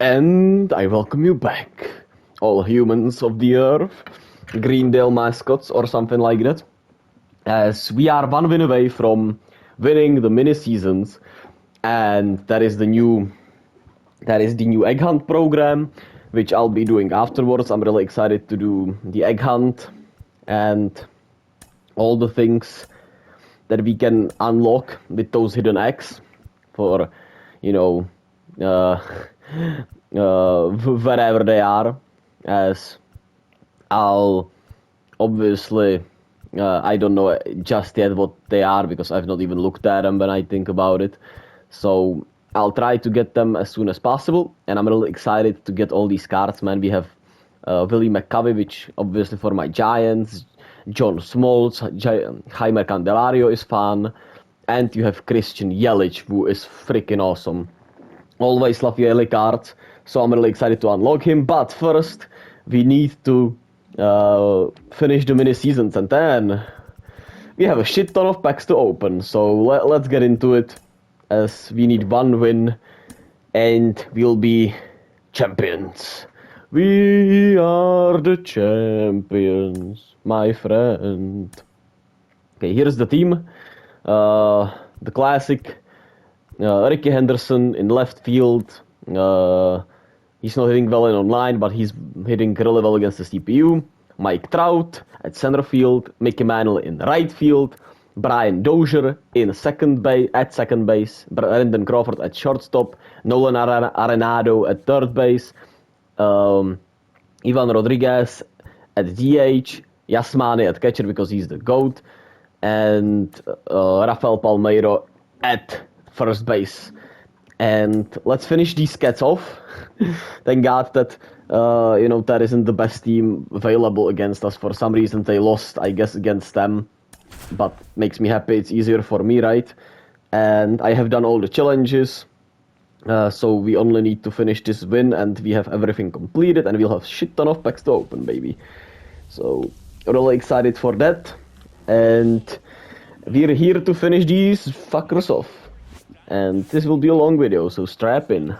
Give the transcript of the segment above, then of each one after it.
And I welcome you back, all humans of the earth, Greendale mascots or something like that, as we are one win away from winning the mini seasons, and that is the new egg hunt program, which I'll be doing afterwards. I'm really excited to do the egg hunt and all the things that we can unlock with those hidden eggs for, wherever they are, as I'll obviously, I don't know just yet what they are because I've not even looked at them when I think about it. So I'll try to get them as soon as possible, and I'm really excited to get all these cards, man. We have Willie McCovey, which obviously for my Giants, John Smoltz, Jaime Candelario is fun, and you have Christian Yelich, who is freaking awesome. Always love Yelich cards, so I'm really excited to unlock him. But first, we need to finish the mini seasons, and then we have a shit ton of packs to open. So let's get into it, as we need one win, and we'll be champions. We are the champions, my friend. Okay, here's the team. The classic. Ricky Henderson in left field. He's not hitting well in online, but he's hitting really well against the CPU. Mike Trout at center field. Mickey Mantle in right field. Brian Dozier in second base. Brendan Crawford at shortstop. Nolan Arenado at third base. Ivan Rodriguez at DH. Yasmani at catcher because he's the GOAT. And Rafael Palmeiro at first base. And let's finish these cats off. Thank God that that isn't the best team available against us. For some reason they lost, I guess, against them, but makes me happy. It's easier for me, right? And I have done all the challenges, so we only need to finish this win and we have everything completed, and we'll have shit ton of packs to open, baby. So really excited for that, and we're here to finish these fuckers off. And this will be a long video, so strap in.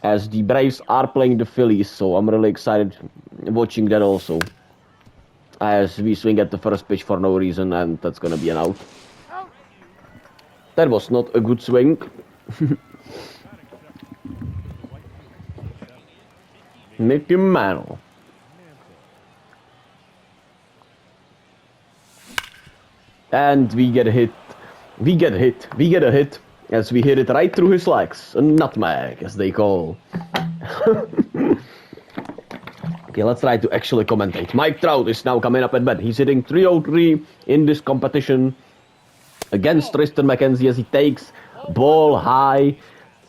As the Braves are playing the Phillies, so I'm really excited watching that also. As we swing at the first pitch for no reason, and that's gonna be an out. That was not a good swing. Mickey Mantle. And we get a hit. We get a hit, as we hit it right through his legs. A nutmeg, as they call. Okay, let's try to actually commentate. Mike Trout is now coming up at bat. He's hitting 303 in this competition against Tristan McKenzie, as he takes ball high,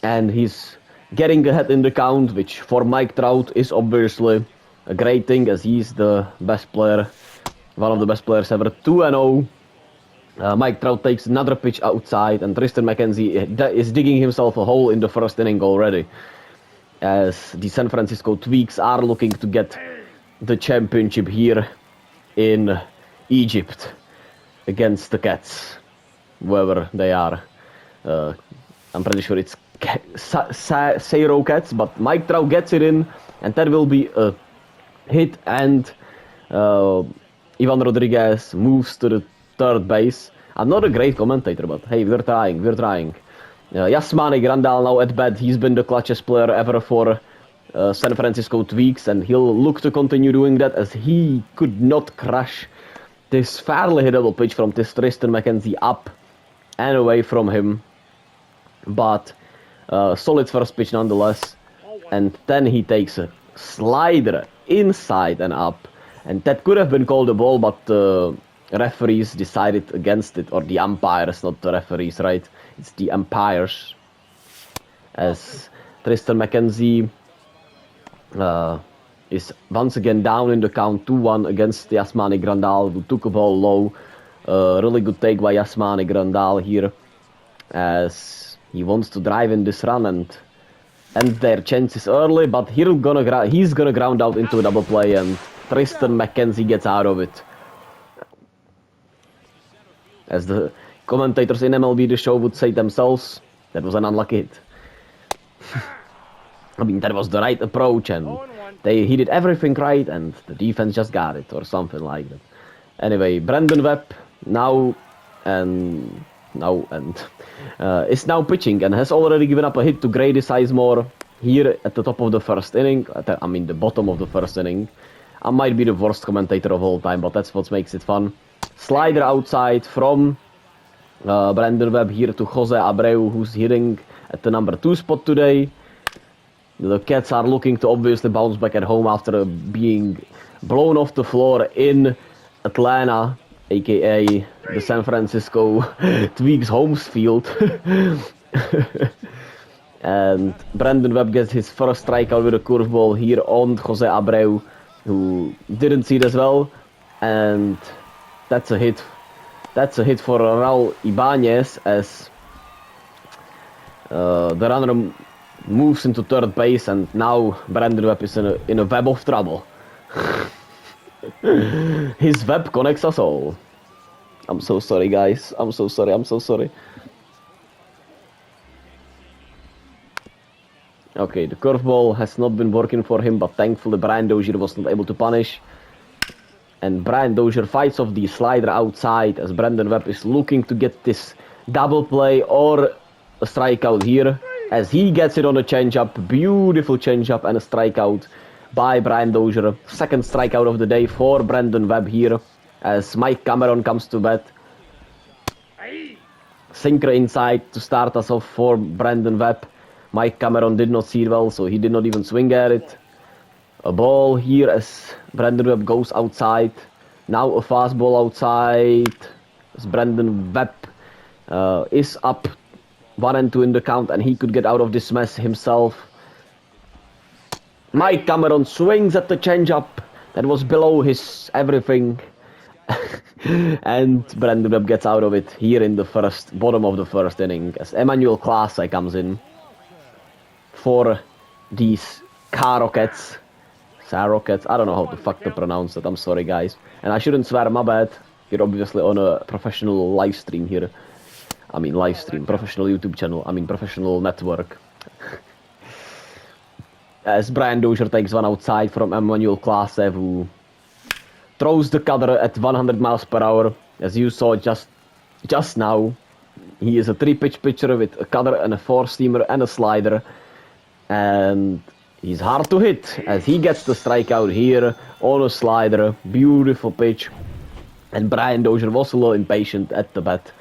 and he's getting ahead in the count, which for Mike Trout is obviously a great thing, as he's the best player, one of the best players ever, 2-0. Mike Trout takes another pitch outside, and Tristan McKenzie is digging himself a hole in the first inning already, as the San Francisco Tviks are looking to get the championship here in Egypt against the Cats, whoever they are. I'm pretty sure it's Cairo Cats, but Mike Trout gets it in, and that will be a hit, and Ivan Rodriguez moves to the third base. I'm not a great commentator, but hey, we're trying. Yasmani Grandal now at bat. He's been the clutchest player ever for San Francisco Tviks, and he'll look to continue doing that, as he could not crush this fairly hittable pitch from Tristan McKenzie up and away from him. But solid first pitch nonetheless, and then he takes a slider inside and up, and that could have been called a ball, but referees decided against it, or the umpires, not the referees, right? It's the umpires, as Tristan McKenzie is once again down in the count 2-1 against Yasmani Grandal, who took a ball low. Really good take by Yasmani Grandal here, as he wants to drive in this run and end their chances early, but he's gonna ground out into a double play, and Tristan McKenzie gets out of it. As the commentators in MLB The Show would say themselves, that was an unlucky hit. I mean, that was the right approach, and he did everything right, and the defense just got it, or something like that. Anyway, Brandon Webb and is now pitching and has already given up a hit to Grady Sizemore here at the top of the first inning. The bottom of the first inning. I might be the worst commentator of all time, but that's what makes it fun. Slider outside from Brandon Webb here to Jose Abreu, who's hitting at the number 2 spot today. The Cats are looking to obviously bounce back at home after being blown off the floor in Atlanta, aka the San Francisco Tviks home field. And Brandon Webb gets his first strikeout with a curveball here on Jose Abreu, who didn't see it as well. And that's a hit. That's a hit for Raul Ibanez as the runner moves into third base, and now Brandon Webb is in a web of trouble. His web connects us all. I'm so sorry, guys. I'm so sorry. Okay, the curveball has not been working for him, but thankfully Brian Dozier was not able to punish. And Brian Dozier fights off the slider outside as Brandon Webb is looking to get this double play or a strikeout here. As he gets it on a changeup, beautiful changeup and a strikeout by Brian Dozier. Second strikeout of the day for Brandon Webb here as Mike Cameron comes to bat. Sinker inside to start us off for Brandon Webb. Mike Cameron did not see it well, so he did not even swing at it. A ball here as Brandon Webb goes outside. Now a fastball outside as Brandon Webb is up 1-2 in the count, and he could get out of this mess himself. Mike Cameron swings at the changeup that was below his everything. And Brandon Webb gets out of it here in the bottom of the first inning as Emmanuel Clase comes in for these Cairo Cats. I don't know how the fuck to pronounce it. I'm sorry, guys. And I shouldn't swear, my bad. You're obviously on a professional live stream here. Professional YouTube channel. Professional network. As Brian Dozier takes one outside from Emmanuel Clase, who throws the cutter at 100 miles per hour. As you saw just now, he is a 3-pitch pitcher with a cutter and a 4-seamer and a slider. And he's hard to hit as he gets the strikeout here on a slider. Beautiful pitch. And Brian Dozier was a little impatient at the bat.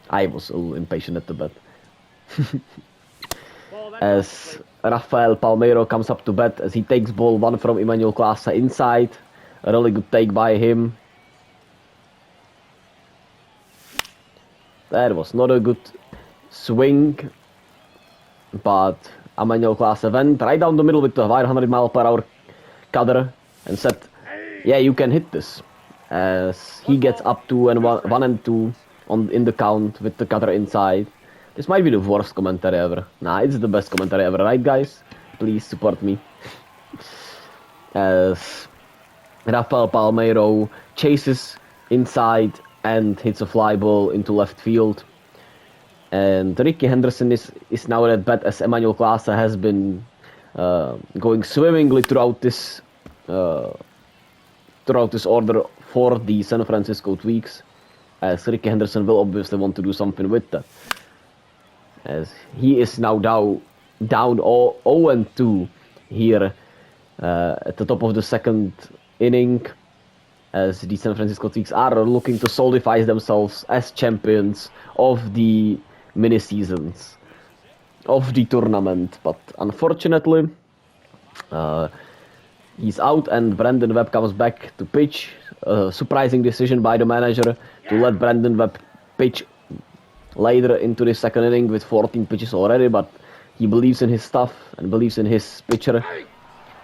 I was a little impatient at the bat. As Rafael Palmeiro comes up to bat as he takes ball 1 from Emmanuel Clase inside. A really good take by him. That was not a good swing, but Emmanuel Clase went right down the middle with the 500 mile per hour cutter and said, yeah, you can hit this. As he gets up to 1-2 in the count with the cutter inside. This might be the worst commentary ever. Nah, it's the best commentary ever, right, guys? Please support me. As Rafael Palmeiro chases inside and hits a fly ball into left field. And Ricky Henderson is now at bat as Emmanuel Clase has been going swimmingly throughout this order for the San Francisco Twiks. As Ricky Henderson will obviously want to do something with that. As he is now down 0-2 here at the top of the second inning. As the San Francisco Twiks are looking to solidify themselves as champions of the mini-seasons of the tournament. But unfortunately, he's out and Brandon Webb comes back to pitch. A surprising decision by the manager to let Brandon Webb pitch later into the second inning with 14 pitches already, but he believes in his stuff and believes in his pitcher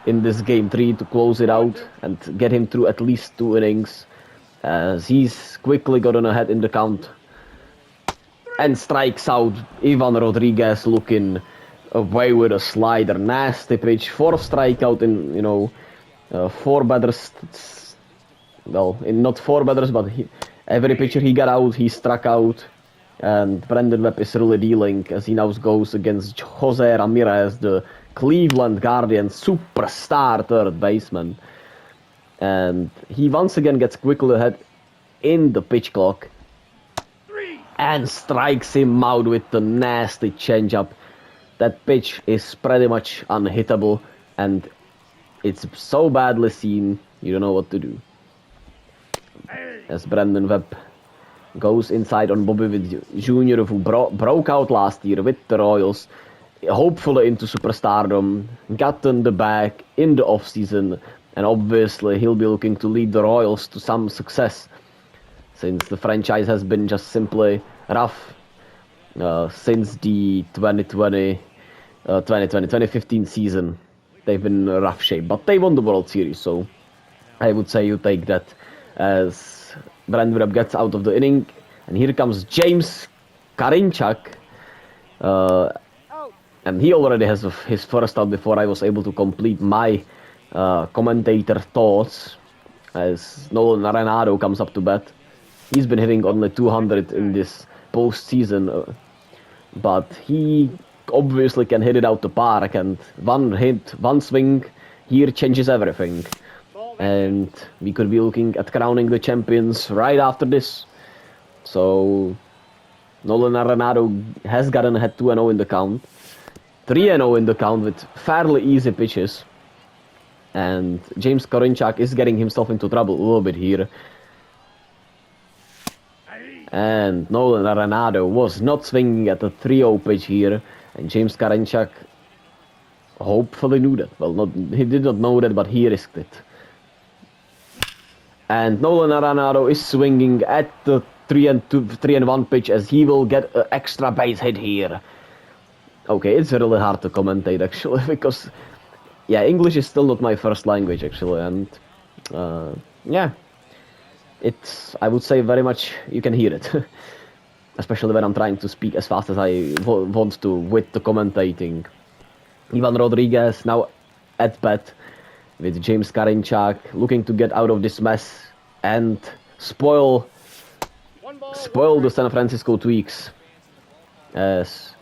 in this game 3 to close it out and get him through at least 2 innings, as he's quickly gotten ahead in the count and strikes out Ivan Rodriguez, looking away with a slider. Nasty pitch, 4th strikeout in 4 batters. Well, in not 4 batters, but every pitcher he got out, he struck out. And Brandon Webb is really dealing as he now goes against Jose Ramirez, the Cleveland Guardians superstar third baseman. And he once again gets quickly ahead in the pitch clock and strikes him out with the nasty changeup. That pitch is pretty much unhittable, and it's so badly seen, you don't know what to do. As Brandon Webb goes inside on Bobby Witt Jr., who broke out last year with the Royals, hopefully into superstardom, got in the bag in the offseason, and obviously he'll be looking to lead the Royals to some success, since the franchise has been just simply rough since the 2015 season. They've been in rough shape, but they won the World Series, so I would say you take that as Brandon Webb gets out of the inning. And here comes James Karinchak, and he already has his first out before I was able to complete my commentator thoughts, as Nolan Arenado comes up to bat. He's been hitting only 200 in this postseason, but he obviously can hit it out the park, and one hit, one swing here changes everything. And we could be looking at crowning the champions right after this. So Nolan Arenado has gotten ahead 2-0 in the count, 3-0 in the count with fairly easy pitches. And James Karinchak is getting himself into trouble a little bit here. And Nolan Arenado was not swinging at the 3-0 pitch here. And James Karinchak hopefully knew that. Well, he did not know that, but he risked it. And Nolan Arenado is swinging at the 3-1 pitch, as he will get an extra base hit here. Okay, it's really hard to commentate actually, because yeah, English is still not my first language actually, and yeah, it's, I would say, very much you can hear it, especially when I'm trying to speak as fast as I want to with the commentating. Ivan Rodriguez now at bat with James Karinchak looking to get out of this mess and spoil the San Francisco Tviks, as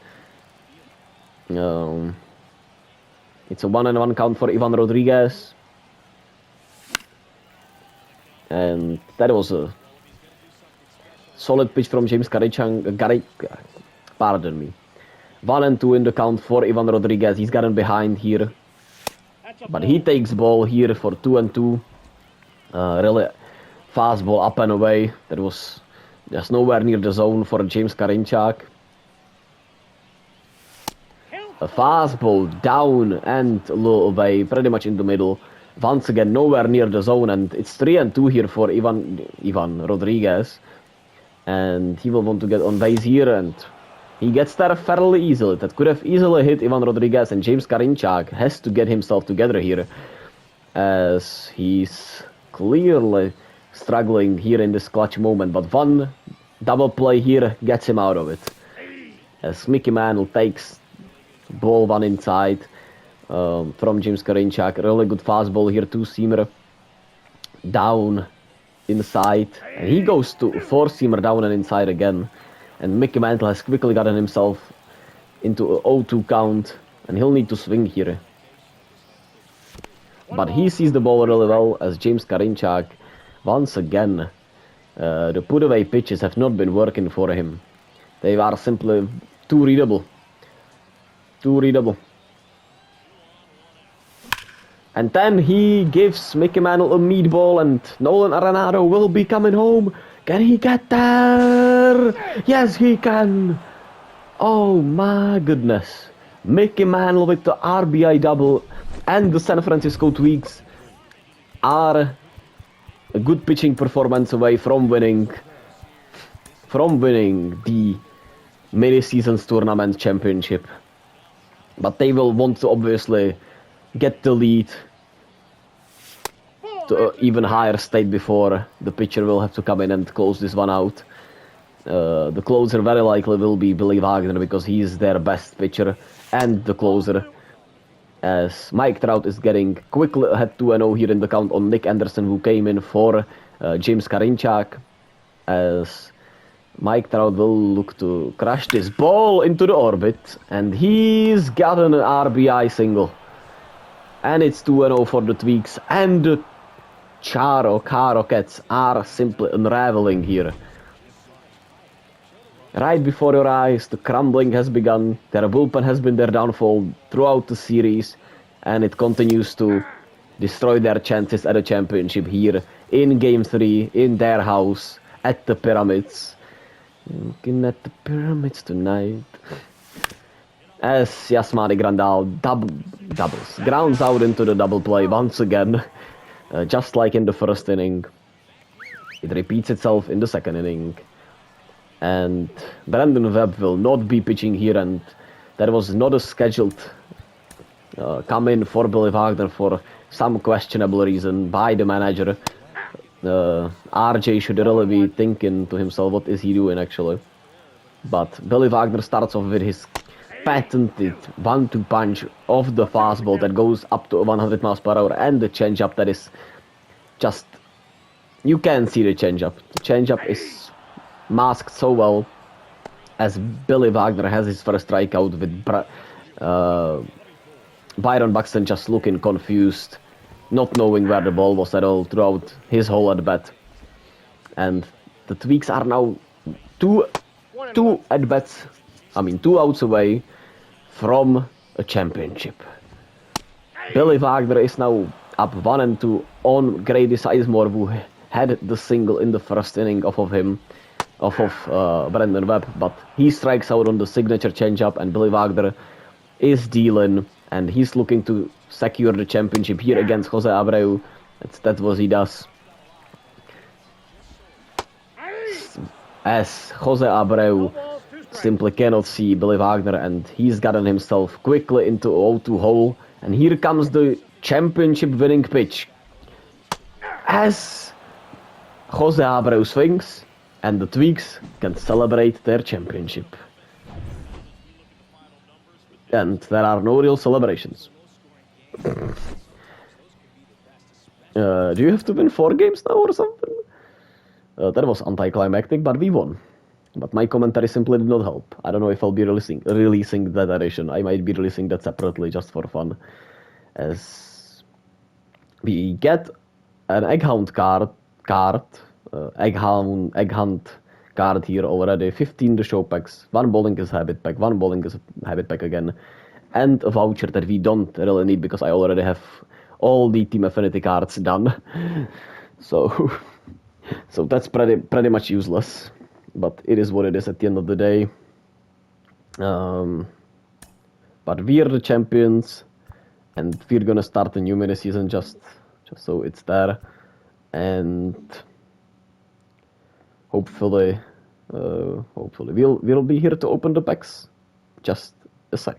it's a 1-1 count for Ivan Rodriguez. And that was a solid pitch from James Karinchak. Pardon me. 1-2 in the count for Ivan Rodriguez. He's gotten behind here, but he takes ball here for 2-2. Really fastball up and away. That was just nowhere near the zone for James Karinchak. A fastball down and a little away, pretty much in the middle. Once again, nowhere near the zone, and it's 3-2 here for Ivan Rodriguez. And he will want to get on base here, and he gets there fairly easily. That could have easily hit Ivan Rodriguez, and James Karinchak has to get himself together here, as he's clearly struggling here in this clutch moment. But one double play here gets him out of it, as Mickey Mantle takes ball one inside from James Karinchak. Really good fastball here, two-seamer down inside, and he goes to four-seamer down and inside again. And Mickey Mantle has quickly gotten himself into a 0-2 count, and he'll need to swing here. But he sees the ball really well, as James Karinchak, once again, the put-away pitches have not been working for him. They are simply too readable. And then he gives Mickey Mantle a meatball, and Nolan Arenado will be coming home. Can he get there? Yes, he can. Oh my goodness. Mickey Mantle with the RBI double, and the San Francisco Twigs are a good pitching performance away from winning the mini-seasons tournament championship. But they will want to obviously get the lead to an even higher state before the pitcher will have to come in and close this one out. The closer very likely will be Billy Wagner, because he is their best pitcher and the closer, as Mike Trout is getting quickly ahead 2-0 here in the count on Nick Anderson, who came in for James Karinchak, as Mike Trout will look to crash this ball into the orbit, and he's gotten an RBI single. And it's 2-0 for the Tviks, and the Cairo Cats are simply unraveling here. Right before your eyes, the crumbling has begun. Their bullpen has been their downfall throughout the series, and it continues to destroy their chances at a championship here in Game 3, in their house, at the Pyramids. Looking at the Pyramids tonight. As Yasmani Grandal doubles, grounds out into the double play once again, just like in the first inning. It repeats itself in the second inning. And Brandon Webb will not be pitching here, and that was not a scheduled come in for Billy Wagner for some questionable reason by the manager. RJ should really be thinking to himself, what is he doing actually? But Billy Wagner starts off with his patented 1-2 punch of the fastball that goes up to 100 miles per hour, and the changeup that is just, you can see the changeup. The changeup is masked so well, as Billy Wagner has his first strikeout with Byron Buxton just looking confused, not knowing where the ball was at all throughout his whole at bat. And the Tviks are now two outs away from a championship. Billy Wagner is now up 1-2 on Grady Sizemore, who had the single in the first inning off of Brandon Webb, but he strikes out on the signature changeup, and Billy Wagner is dealing, and he's looking to secure the championship here against Jose Abreu. That's what he does. As Jose Abreu simply cannot see Billy Wagner, and he's gotten himself quickly into 0-2 hole, and here comes the championship winning pitch. As Jose Abreu swings, and the Tviks can celebrate their championship. And there are no real celebrations. Do you have to win 4 games now or something? That was anticlimactic, but we won. But my commentary simply did not help. I don't know if I'll be releasing that edition. I might be releasing that separately just for fun. As we get an Egg Hunt card here already. 15 the show packs, 1 bowling is habit pack, 1 bowling is habit pack again, and a voucher that we don't really need because I already have all the Team Affinity cards done. So that's pretty much useless, but it is what it is at the end of the day. But we are the champions, and we're gonna start a new mini season just so it's there. And hopefully we'll be here to open the packs. Just a sec.